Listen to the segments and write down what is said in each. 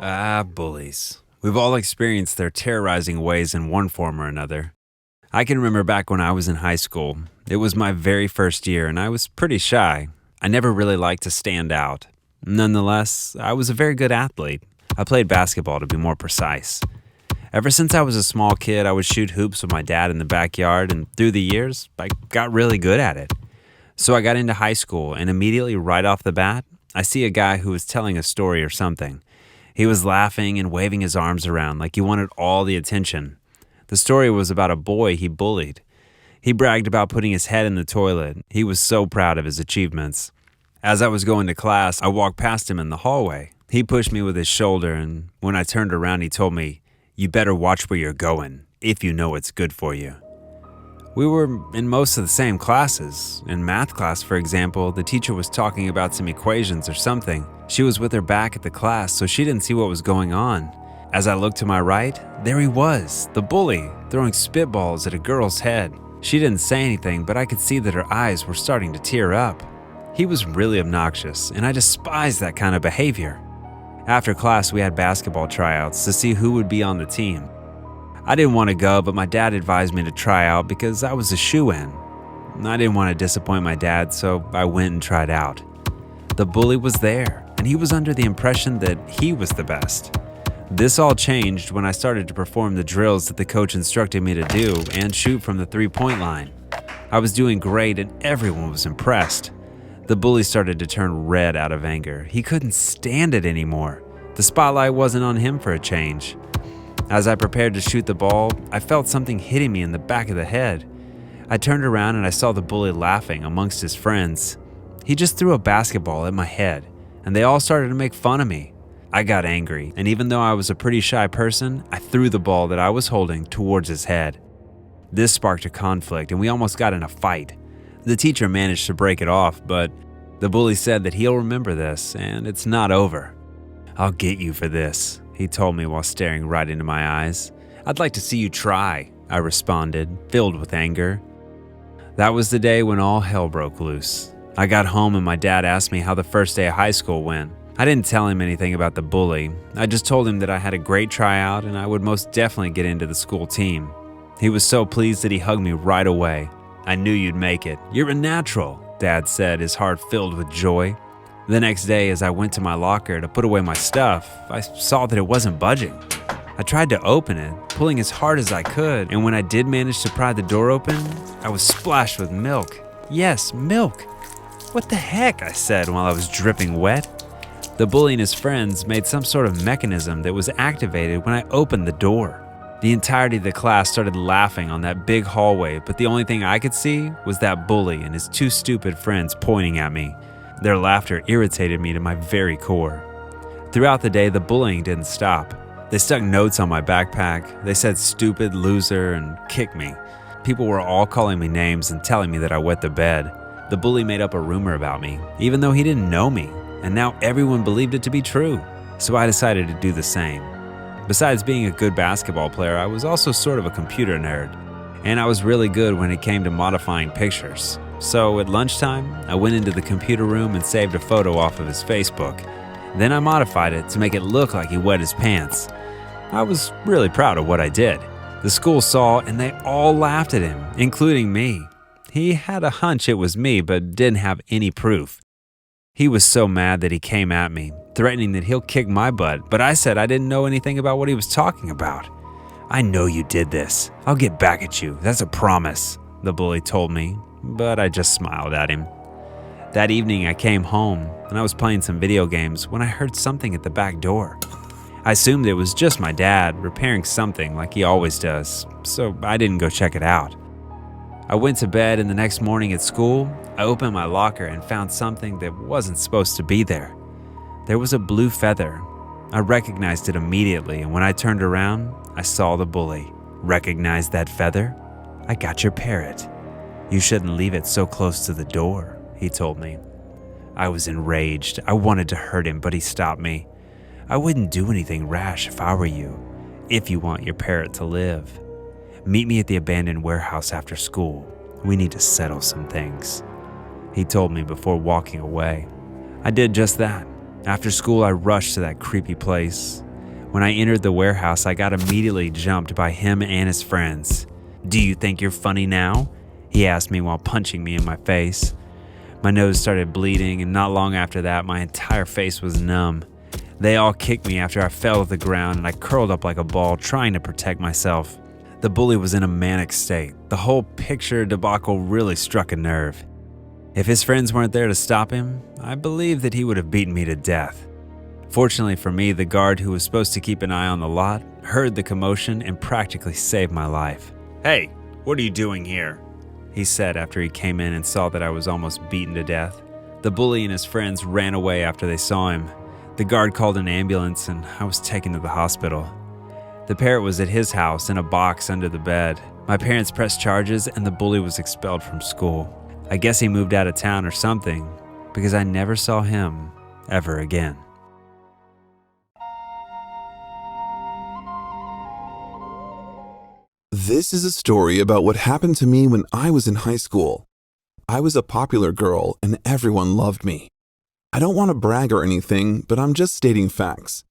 Bullies. We've all experienced their terrorizing ways in one form or another. I can remember back when I was in high school. It was my very first year, and I was pretty shy. I never really liked to stand out. Nonetheless, I was a very good athlete. I played basketball, to be more precise. Ever since I was a small kid, I would shoot hoops with my dad in the backyard, and through the years, I got really good at it. So I got into high school, and immediately right off the bat, I see a guy who was telling a story or something. He was laughing and waving his arms around like he wanted all the attention. The story was about a boy he bullied. He bragged about putting his head in the toilet. He was so proud of his achievements. As I was going to class, I walked past him in the hallway. He pushed me with his shoulder, and when I turned around, he told me, "You better watch where you're going, if you know it's good for you." We were in most of the same classes. In math class, for example, the teacher was talking about some equations or something. She was with her back at the class, so she didn't see what was going on. As I looked to my right, there he was, the bully, throwing spitballs at a girl's head. She didn't say anything, but I could see that her eyes were starting to tear up. He was really obnoxious, and I despised that kind of behavior. After class, we had basketball tryouts to see who would be on the team. I didn't want to go, but my dad advised me to try out because I was a shoo-in. I didn't want to disappoint my dad, so I went and tried out. The bully was there, and he was under the impression that he was the best. This all changed when I started to perform the drills that the coach instructed me to do and shoot from the three-point line. I was doing great, and everyone was impressed. The bully started to turn red out of anger. He couldn't stand it anymore. The spotlight wasn't on him for a change. As I prepared to shoot the ball, I felt something hitting me in the back of the head. I turned around and I saw the bully laughing amongst his friends. He just threw a basketball at my head, and they all started to make fun of me. I got angry, and even though I was a pretty shy person, I threw the ball that I was holding towards his head. This sparked a conflict, and we almost got in a fight. The teacher managed to break it off, but the bully said that he'll remember this, and it's not over. "I'll get you for this," he told me while staring right into my eyes. "I'd like to see you try," I responded, filled with anger. That was the day when all hell broke loose. I got home and my dad asked me how the first day of high school went. I didn't tell him anything about the bully. I just told him that I had a great tryout and I would most definitely get into the school team. He was so pleased that he hugged me right away. "I knew you'd make it. You're a natural," Dad said, his heart filled with joy. The next day, as I went to my locker to put away my stuff, I saw that it wasn't budging. I tried to open it, pulling as hard as I could, and when I did manage to pry the door open, I was splashed with milk. Yes, milk. "What the heck?" I said while I was dripping wet. The bully and his friends made some sort of mechanism that was activated when I opened the door. The entirety of the class started laughing on that big hallway, but the only thing I could see was that bully and his two stupid friends pointing at me. Their laughter irritated me to my very core. Throughout the day, the bullying didn't stop. They stuck notes on my backpack. They said "stupid," "loser," and kicked me. People were all calling me names and telling me that I wet the bed. The bully made up a rumor about me, even though he didn't know me, and now everyone believed it to be true. So I decided to do the same. Besides being a good basketball player, I was also sort of a computer nerd, and I was really good when it came to modifying pictures. So at lunchtime, I went into the computer room and saved a photo off of his Facebook. Then I modified it to make it look like he wet his pants. I was really proud of what I did. The school saw and they all laughed at him, including me. He had a hunch it was me, but didn't have any proof. He was so mad that he came at me, threatening that he'll kick my butt, but I said I didn't know anything about what he was talking about. "I know you did this. I'll get back at you. That's a promise," the bully told me, but I just smiled at him. That evening I came home and I was playing some video games when I heard something at the back door. I assumed it was just my dad repairing something like he always does, so I didn't go check it out. I went to bed, and the next morning at school, I opened my locker and found something that wasn't supposed to be there. There was a blue feather. I recognized it immediately, and when I turned around, I saw the bully. "Recognize that feather? I got your parrot. You shouldn't leave it so close to the door," he told me. I was enraged. I wanted to hurt him, but he stopped me. "I wouldn't do anything rash if I were you, if you want your parrot to live. Meet me at the abandoned warehouse after school. We need to settle some things," he told me before walking away. I did just that. After school, I rushed to that creepy place. When I entered the warehouse, I got immediately jumped by him and his friends. "Do you think you're funny now?" he asked me while punching me in my face. My nose started bleeding, and not long after that, my entire face was numb. They all kicked me after I fell to the ground, and I curled up like a ball, trying to protect myself. The bully was in a manic state. The whole picture debacle really struck a nerve. If his friends weren't there to stop him, I believe that he would have beaten me to death. Fortunately for me, the guard who was supposed to keep an eye on the lot heard the commotion and practically saved my life. "Hey, what are you doing here?" he said after he came in and saw that I was almost beaten to death. The bully and his friends ran away after they saw him. The guard called an ambulance and I was taken to the hospital. The parrot was at his house in a box under the bed. My parents pressed charges and the bully was expelled from school. I guess he moved out of town or something, because I never saw him ever again. This is a story about what happened to me when I was in high school. I was a popular girl and everyone loved me. I don't want to brag or anything, but I'm just stating facts.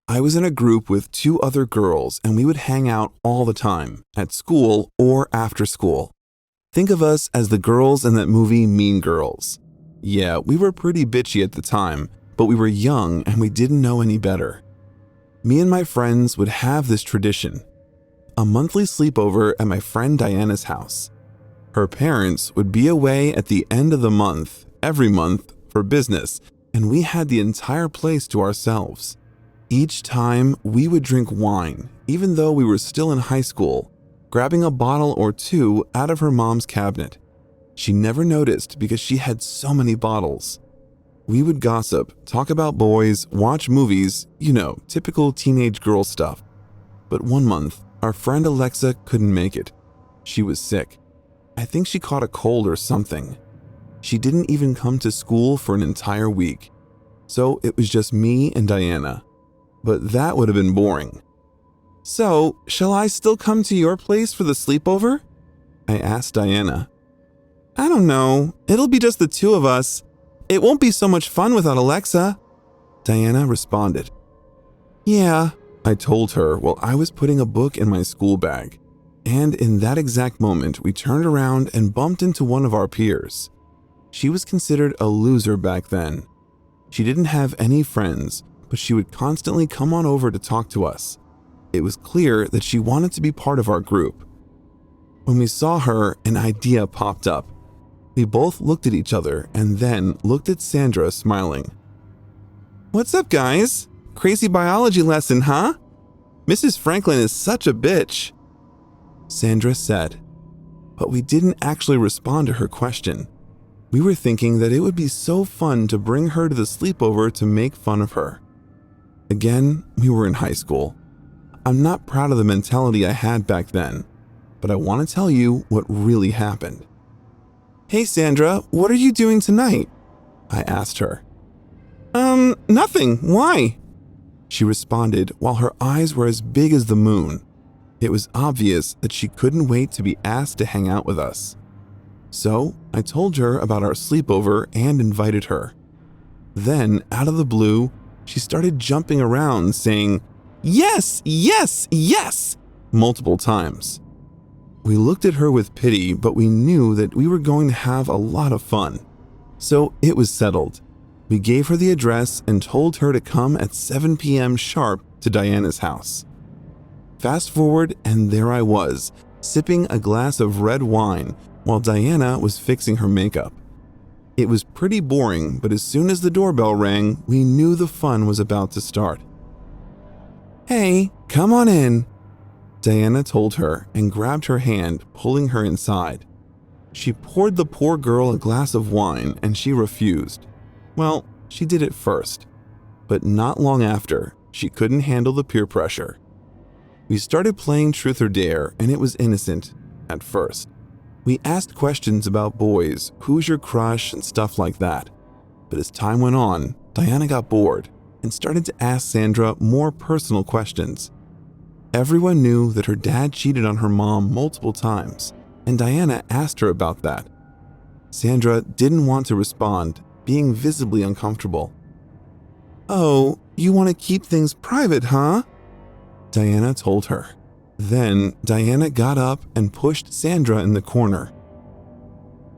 I was in a group with 2 other girls and we would hang out all the time, at school or after school. Think of us as the girls in that movie Mean Girls. Yeah, we were pretty bitchy at the time, but we were young and we didn't know any better. Me and my friends would have this tradition: a monthly sleepover at my friend Diana's house. Her parents would be away at the end of the month, every month, for business, and we had the entire place to ourselves. Each time, we would drink wine, even though we were still in high school, grabbing a bottle or 2 out of her mom's cabinet. She never noticed because she had so many bottles. We would gossip, talk about boys, watch movies, typical teenage girl stuff. But one month, our friend Alexa couldn't make it. She was sick. I think she caught a cold or something. She didn't even come to school for an entire week. So it was just me and Diana. But that would have been boring. "So, shall I still come to your place for the sleepover?" I asked Diana. "I don't know. It'll be just the 2 of us. It won't be so much fun without Alexa," Diana responded. "Yeah," I told her while I was putting a book in my school bag. And in that exact moment, we turned around and bumped into one of our peers. She was considered a loser back then. She didn't have any friends, but she would constantly come on over to talk to us. It was clear that she wanted to be part of our group. When we saw her, an idea popped up. We both looked at each other and then looked at Sandra, smiling. "What's up, guys? Crazy biology lesson, huh? Mrs. Franklin is such a bitch," Sandra said. But we didn't actually respond to her question. We were thinking that it would be so fun to bring her to the sleepover to make fun of her. Again, we were in high school. I'm not proud of the mentality I had back then, but I want to tell you what really happened. "Hey Sandra, what are you doing tonight?" I asked her. Nothing. Why?" she responded while her eyes were as big as the moon. It was obvious that she couldn't wait to be asked to hang out with us. So I told her about our sleepover and invited her. Then, out of the blue, she started jumping around saying, "Yes, yes, yes," multiple times. We looked at her with pity, but we knew that we were going to have a lot of fun. So it was settled. We gave her the address and told her to come at 7 p.m. sharp to Diana's house. Fast forward, and there I was, sipping a glass of red wine while Diana was fixing her makeup. It was pretty boring, but as soon as the doorbell rang, we knew the fun was about to start. "Hey, come on in," Diana told her and grabbed her hand, pulling her inside. She poured the poor girl a glass of wine and she refused. Well, she did it first, but not long after, she couldn't handle the peer pressure. We started playing Truth or Dare, and it was innocent at first. We asked questions about boys, who's your crush, and stuff like that. But as time went on, Diana got bored and started to ask Sandra more personal questions. Everyone knew that her dad cheated on her mom multiple times, and Diana asked her about that. Sandra didn't want to respond, being visibly uncomfortable. "Oh, you want to keep things private, huh?" Diana told her. Then Diana got up and pushed Sandra in the corner.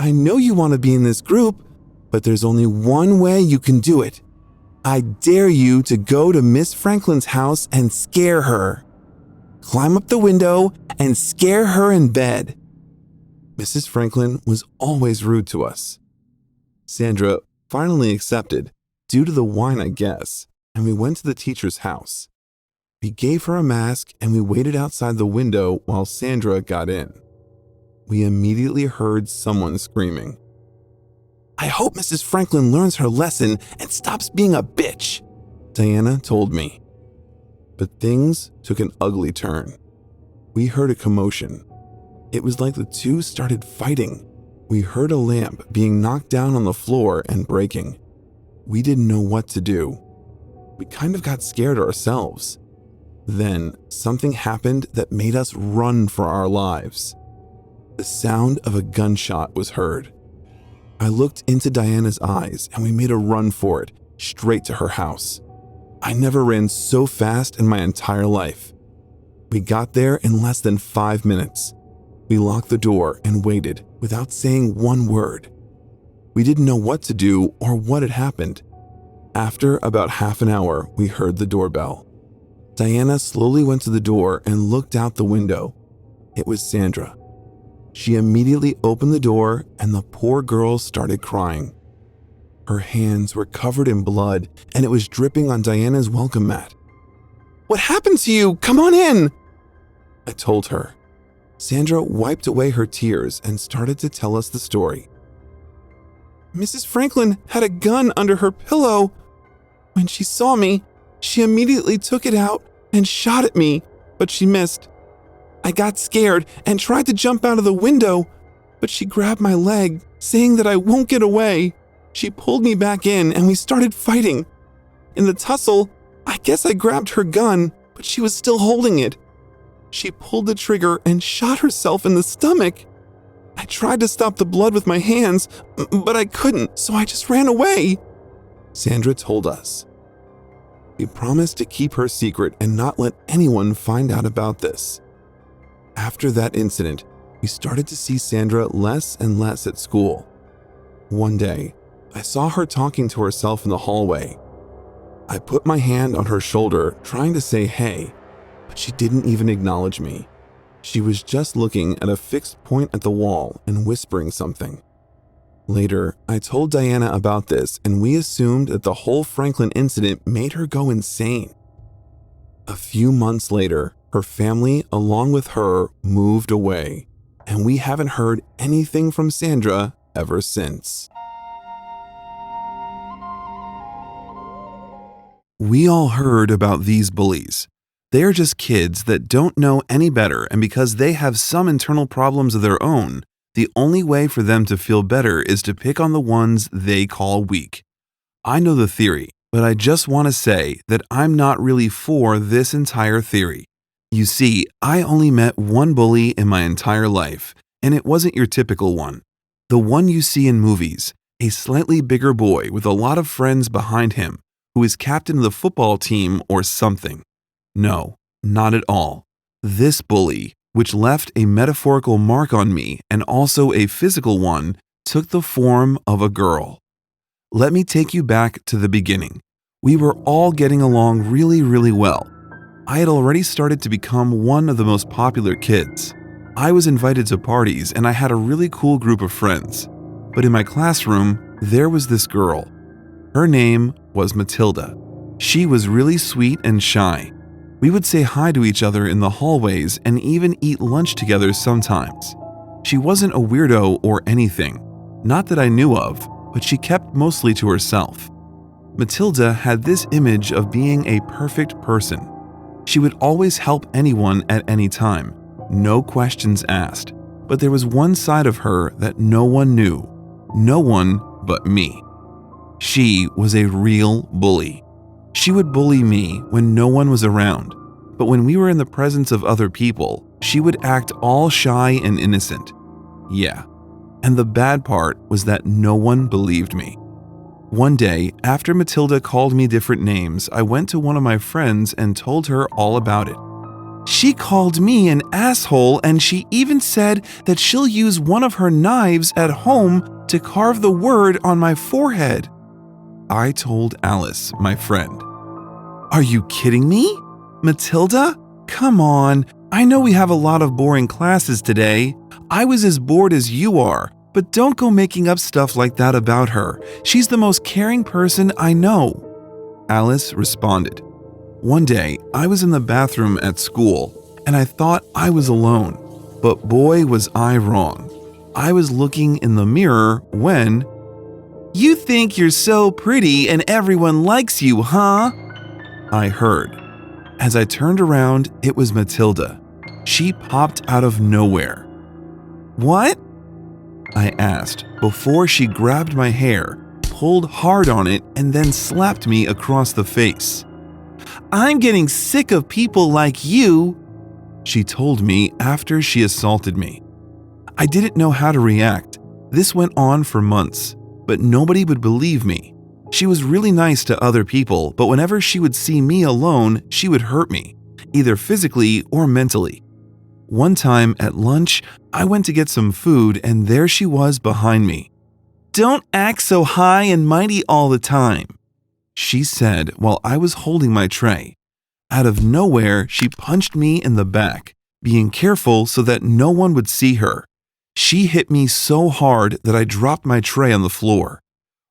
I know you want to be in this group, but there's only one way you can do it. I dare you to go to Miss Franklin's house and scare her. Climb up the window and scare her in bed. Mrs. Franklin was always rude to us. Sandra finally accepted, due to the wine, I guess, and we went to the teacher's house. We gave her a mask and we waited outside the window while Sandra got in. We immediately heard someone screaming. I hope Mrs. Franklin learns her lesson and stops being a bitch, Diana told me. But things took an ugly turn. We heard a commotion. It was like the two started fighting. We heard a lamp being knocked down on the floor and breaking. We didn't know what to do. We kind of got scared ourselves. Then something happened that made us run for our lives. The sound of a gunshot was heard. I looked into Diana's eyes and we made a run for it, straight to her house. I never ran so fast in my entire life. We got there in less than 5 minutes. We locked the door and waited without saying one word. We didn't know what to do or what had happened. After about half an hour, we heard the doorbell. Diana slowly went to the door and looked out the window. It was Sandra. She immediately opened the door and the poor girl started crying. Her hands were covered in blood and it was dripping on Diana's welcome mat. What happened to you? Come on in, I told her. Sandra wiped away her tears and started to tell us the story. Mrs. Franklin had a gun under her pillow. When she saw me, she immediately took it out and shot at me, but she missed. I got scared and tried to jump out of the window, but she grabbed my leg, saying that I won't get away. She pulled me back in and we started fighting. In the tussle, I guess I grabbed her gun, but she was still holding it. She pulled the trigger and shot herself in the stomach. I tried to stop the blood with my hands, but I couldn't, so I just ran away, Sandra told us. We promised to keep her secret and not let anyone find out about this. After that incident, we started to see Sandra less and less at school. One day, I saw her talking to herself in the hallway. I put my hand on her shoulder, trying to say hey, but she didn't even acknowledge me. She was just looking at a fixed point at the wall and whispering something. Later, I told Diana about this and we assumed that the whole Franklin incident made her go insane. A few months later, her family, along with her, moved away, and we haven't heard anything from Sandra ever since. We all heard about these bullies. They are just kids that don't know any better, and because they have some internal problems of their own, the only way for them to feel better is to pick on the ones they call weak. I know the theory, but I just want to say that I'm not really for this entire theory. You see, I only met one bully in my entire life, and it wasn't your typical one. The one you see in movies, a slightly bigger boy with a lot of friends behind him, who is captain of the football team or something. No, not at all. This bully, which left a metaphorical mark on me and also a physical one, took the form of a girl. Let me take you back to the beginning. We were all getting along really well. I had already started to become one of the most popular kids. I was invited to parties and I had a really cool group of friends. But in my classroom, there was this girl. Her name was Matilda. She was really sweet and shy. We would say hi to each other in the hallways and even eat lunch together sometimes. She wasn't a weirdo or anything, not that I knew of, but she kept mostly to herself. Matilda had this image of being a perfect person. She would always help anyone at any time, no questions asked. But there was one side of her that no one knew, no one but me. She was a real bully. She would bully me when no one was around, but when we were in the presence of other people, she would act all shy and innocent. Yeah, and the bad part was that no one believed me. One day, after Matilda called me different names, I went to one of my friends and told her all about it. She called me an asshole, and she even said that she'll use one of her knives at home to carve the word on my forehead. I told Alice, my friend. Are you kidding me? Matilda? Come on, I know we have a lot of boring classes today. I was as bored as you are, but don't go making up stuff like that about her. She's the most caring person I know. Alice responded. One day, I was in the bathroom at school, and I thought I was alone. But boy, was I wrong. I was looking in the mirror when... You think you're so pretty and everyone likes you, huh? I heard. As I turned around, it was Matilda. She popped out of nowhere. What? I asked before she grabbed my hair, pulled hard on it, and then slapped me across the face. I'm getting sick of people like you, she told me after she assaulted me. I didn't know how to react. This went on for months, but nobody would believe me. She was really nice to other people, but whenever she would see me alone, she would hurt me, either physically or mentally. One time at lunch, I went to get some food, and there she was behind me. Don't act so high and mighty all the time, she said while I was holding my tray. Out of nowhere, she punched me in the back, being careful so that no one would see her. She hit me so hard that I dropped my tray on the floor.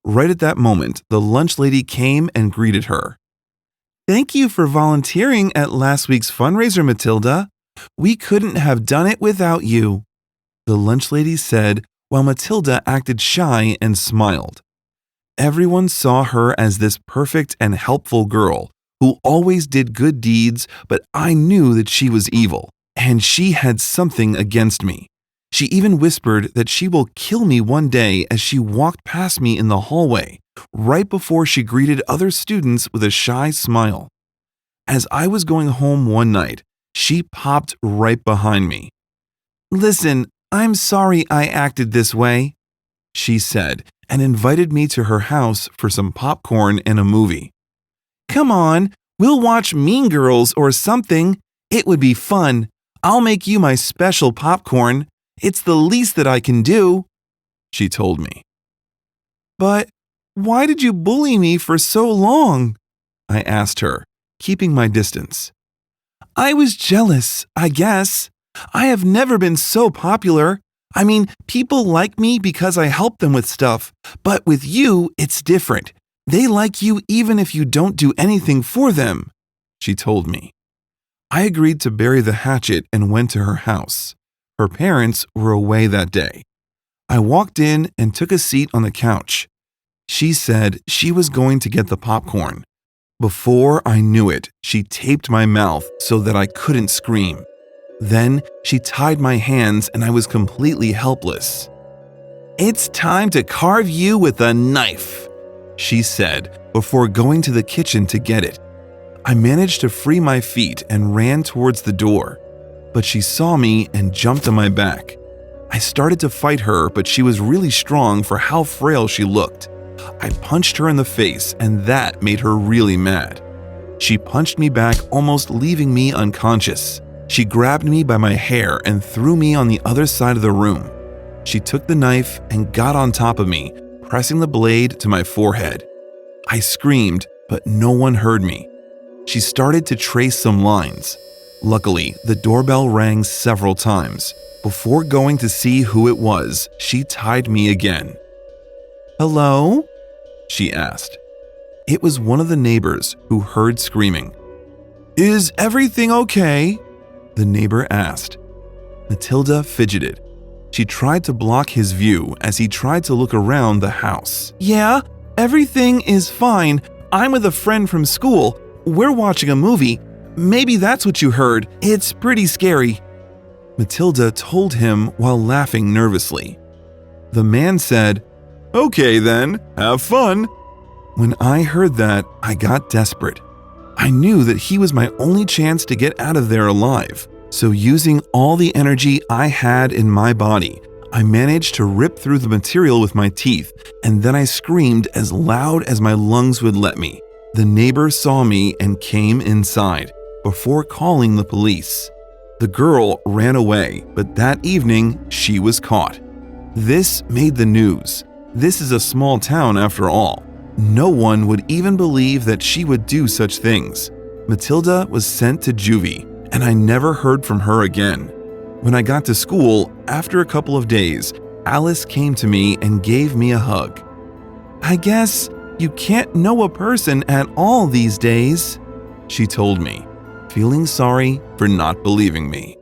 Right at that moment, the lunch lady came and greeted her. Thank you for volunteering at last week's fundraiser, Matilda. We couldn't have done it without you, the lunch lady said while Matilda acted shy and smiled. Everyone saw her as this perfect and helpful girl who always did good deeds, but I knew that she was evil, and she had something against me. She even whispered that she will kill me one day as she walked past me in the hallway, right before she greeted other students with a shy smile. As I was going home one night, she popped right behind me. Listen, I'm sorry I acted this way, she said, and invited me to her house for some popcorn and a movie. Come on, we'll watch Mean Girls or something. It would be fun. I'll make you my special popcorn. It's the least that I can do, she told me. But why did you bully me for so long? I asked her, keeping my distance. I was jealous, I guess. I have never been so popular. I mean, people like me because I help them with stuff, but with you, it's different. They like you even if you don't do anything for them, she told me. I agreed to bury the hatchet and went to her house. Her parents were away that day. I walked in and took a seat on the couch. She said she was going to get the popcorn. Before I knew it, she taped my mouth so that I couldn't scream. Then she tied my hands and I was completely helpless. It's time to carve you with a knife, she said before going to the kitchen to get it. I managed to free my feet and ran towards the door, but she saw me and jumped on my back. I started to fight her, but she was really strong for how frail she looked. I punched her in the face, and that made her really mad. She punched me back, almost leaving me unconscious. She grabbed me by my hair and threw me on the other side of the room. She took the knife and got on top of me, pressing the blade to my forehead. I screamed, but no one heard me. She started to trace some lines. Luckily, the doorbell rang several times. Before going to see who it was, she tied me again. Hello? She asked. It was one of the neighbors who heard screaming. Is everything okay? The neighbor asked. Matilda fidgeted. She tried to block his view as he tried to look around the house. Yeah, everything is fine. I'm with a friend from school. We're watching a movie. Maybe that's what you heard. It's pretty scary, Matilda told him while laughing nervously. The man said, Okay then, have fun. When I heard that, I got desperate. I knew that he was my only chance to get out of there alive. So using all the energy I had in my body, I managed to rip through the material with my teeth, and then I screamed as loud as my lungs would let me. The neighbor saw me and came inside. before calling the police. The girl ran away, but that evening she was caught. This made the news. This is a small town after all. No one would even believe that she would do such things. Matilda was sent to juvie, and I never heard from her again. When I got to school, after a couple of days, Alice came to me and gave me a hug. "I guess you can't know a person at all these days," she told me, feeling sorry for not believing me.